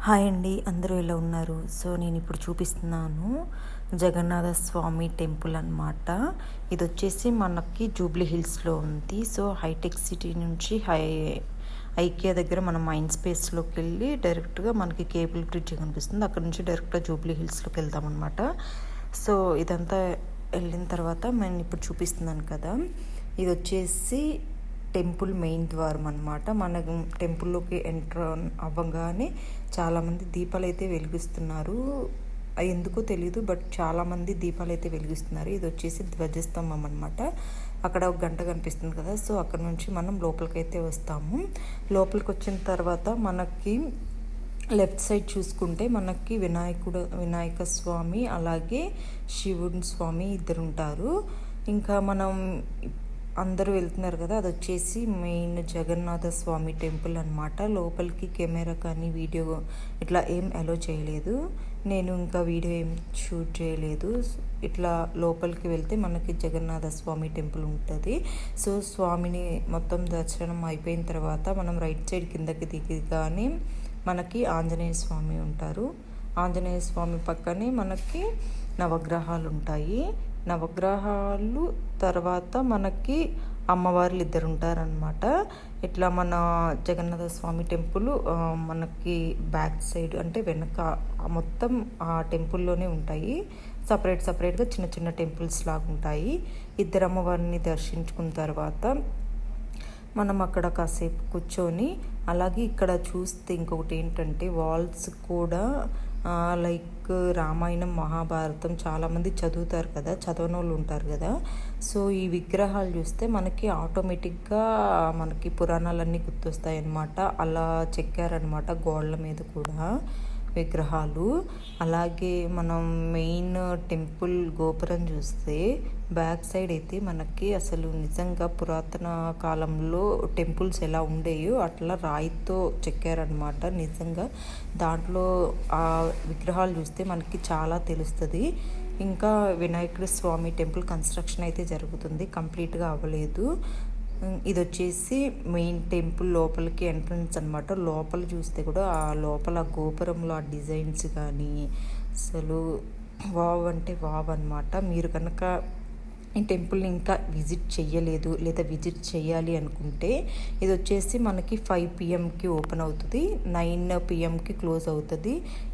Hi అండి, అందరూ ఎలా ఉన్నారు? సో నేను ఇప్పుడు చూపిస్తున్నాను జగన్నాథ స్వామి టెంపుల్ అన్నమాట. ఇది వచ్చేసి మనకి జూబ్లీ హిల్స్లో ఉంది. సో హైటెక్ సిటీ నుంచి ఐకియా దగ్గర మనం మైండ్ స్పేస్లోకి వెళ్ళి డైరెక్ట్గా మనకి కేబుల్ బ్రిడ్జ్ కనిపిస్తుంది. అక్కడ నుంచి డైరెక్ట్గా జూబ్లీ హిల్స్లోకి వెళ్తామన్నమాట. సో ఇదంతా వెళ్ళిన తర్వాత నేను ఇప్పుడు చూపిస్తున్నాను కదా, ఇది వచ్చేసి టెంపుల్ మెయిన్ ద్వారం అనమాట. మన టెంపుల్లోకి ఎంటర్ అవ్వగానే చాలామంది దీపాలు అయితే వెలిగిస్తున్నారు. ఎందుకో తెలీదు, బట్ చాలామంది దీపాలు అయితే వెలిగిస్తున్నారు. ఇది వచ్చేసి ధ్వజస్తంభం అనమాట. అక్కడ ఒక గంట కనిపిస్తుంది కదా, సో అక్కడ నుంచి మనం లోపలికైతే వస్తాము. లోపలికి వచ్చిన తర్వాత మనకి లెఫ్ట్ సైడ్ చూసుకుంటే మనకి వినాయక స్వామి అలాగే శివుని స్వామి ఇద్దరు ఉంటారు. ఇంకా మనం అందరూ వెళ్తున్నారు కదా, అది వచ్చేసి మెయిన్ జగన్నాథ స్వామి టెంపుల్ అనమాట. లోపలికి కెమెరా కానీ వీడియో ఇట్లా ఏం అలో చేయలేదు. నేను ఇంకా వీడియో ఏం షూట్ చేయలేదు. ఇట్లా లోపలికి వెళ్తే మనకి జగన్నాథ స్వామి టెంపుల్ ఉంటుంది. సో స్వామిని మొత్తం దర్శనం అయిపోయిన తర్వాత మనం రైట్ సైడ్ కిందకి దిగగానే మనకి ఆంజనేయ స్వామి ఉంటారు. ఆంజనేయ స్వామి పక్కనే మనకి నవగ్రహాలు ఉంటాయి. నవగ్రహాలు తర్వాత మనకి అమ్మవార్లు ఇద్దరు ఉంటారనమాట. ఇట్లా మన జగన్నాథ స్వామి టెంపుల్ మనకి బ్యాక్ సైడ్ అంటే వెనక మొత్తం ఆ టెంపుల్లోనే ఉంటాయి. సపరేట్గా చిన్న చిన్న టెంపుల్స్ లాగా ఉంటాయి. ఇద్దరు అమ్మవారిని దర్శించుకున్న తర్వాత మనం అక్కడ కాసేపు కూర్చొని, అలాగే ఇక్కడ చూస్తే ఇంకొకటి ఏంటంటే వాల్స్ కూడా లైక్ రామాయణం మహాభారతం చాలామంది చదువుతారు కదా, చదవని వాళ్ళు ఉంటారు కదా. సో ఈ విగ్రహాలు చూస్తే మనకి ఆటోమేటిక్గా మనకి పురాణాలన్నీ గుర్తొస్తాయి అన్నమాట. అలా చెక్కారనమాట గోడల మీద కూడా విగ్రహాలు. అలాగే మనం మెయిన్ టెంపుల్ గోపురం చూస్తే బ్యాక్ సైడ్ అయితే మనకి అసలు నిజంగా పురాతన కాలంలో టెంపుల్స్ ఎలా ఉండేయో అట్లా రాయితో చెక్కారనమాట. నిజంగా దాంట్లో ఆ విగ్రహాలు చూస్తే మనకి చాలా తెలుస్తుంది. ఇంకా వినాయకుడి స్వామి టెంపుల్ కన్స్ట్రక్షన్ అయితే జరుగుతుంది, కంప్లీట్గా అవ్వలేదు. ఇది వచ్చేసి మెయిన్ టెంపుల్ లోపలికి ఎంట్రన్స్ అనమాట. లోపల చూస్తే కూడా ఆ లోపల గోపురంలో ఆ డిజైన్స్ కానీ అసలు వావ్ అంటే వావ్ అనమాట. మీరు కనుక ఈ టెంపుల్ని ఇంకా విజిట్ చేయలేదు లేదా విజిట్ చేయాలి అనుకుంటే ఇది వచ్చేసి మనకి 5 PM ఓపెన్ అవుతుంది, 9 PM క్లోజ్ అవుతుంది.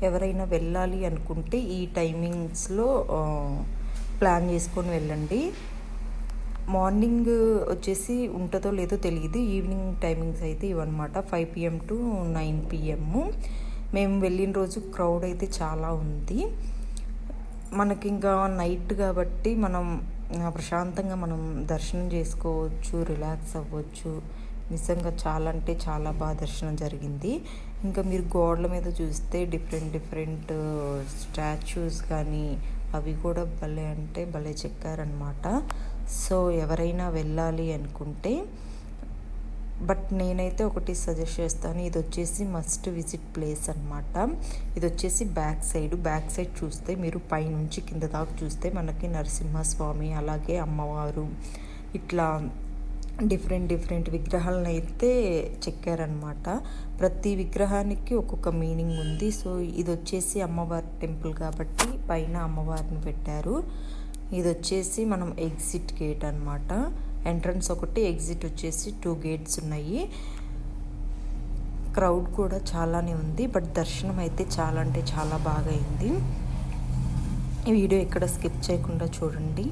ఎవరైనా వెళ్ళాలి అనుకుంటే ఈ టైమింగ్స్లో ప్లాన్ చేసుకొని వెళ్ళండి. మార్నింగ్ వచ్చేసి ఉంటుందో లేదో తెలియదు, ఈవినింగ్ టైమింగ్స్ అయితే ఇవన్నమాట. 5 PM to 9 PM. మేము వెళ్ళిన రోజు క్రౌడ్ అయితే చాలా ఉంది. మనకి ఇంకా నైట్ కాబట్టి మనం ప్రశాంతంగా మనం దర్శనం చేసుకోవచ్చు, రిలాక్స్ అవ్వచ్చు. నిజంగా చాలా అంటే చాలా బాగా దర్శనం జరిగింది. ఇంకా మీరు గోడల మీద చూస్తే డిఫరెంట్ స్టాచ్యూస్ కానీ అవి కూడా భలే అంటే భలే చెక్కారనమాట. సో ఎవరైనా వెళ్ళాలి అనుకుంటే, బట్ నేనైతే ఒకటి సజెస్ట్ చేస్తాను. ఇది వచ్చేసి మస్ట్ విజిట్ ప్లేస్ అనమాట. ఇది వచ్చేసి బ్యాక్ సైడ్ చూస్తే మీరు పైనుంచి కింద దాకా చూస్తే మనకి నరసింహస్వామి అలాగే అమ్మవారు ఇట్లా డిఫరెంట్ విగ్రహాలను అయితే చెక్కారనమాట. ప్రతి విగ్రహానికి ఒక్కొక్క మీనింగ్ ఉంది. సో ఇది వచ్చేసి అమ్మవారి టెంపుల్ కాబట్టి పైన అమ్మవారిని పెట్టారు. ఇది వచ్చేసి మనం ఎగ్జిట్ గేట్ అనమాట. ఎంట్రన్స్ ఒకటి, ఎగ్జిట్ వచ్చేసి 2 గేట్స్ ఉన్నాయి. క్రౌడ్ కూడా చాలానే ఉంది, బట్ దర్శనం అయితే చాలా అంటే చాలా బాగా అయింది. ఈ వీడియో ఎక్కడ స్కిప్ చేయకుండా చూడండి.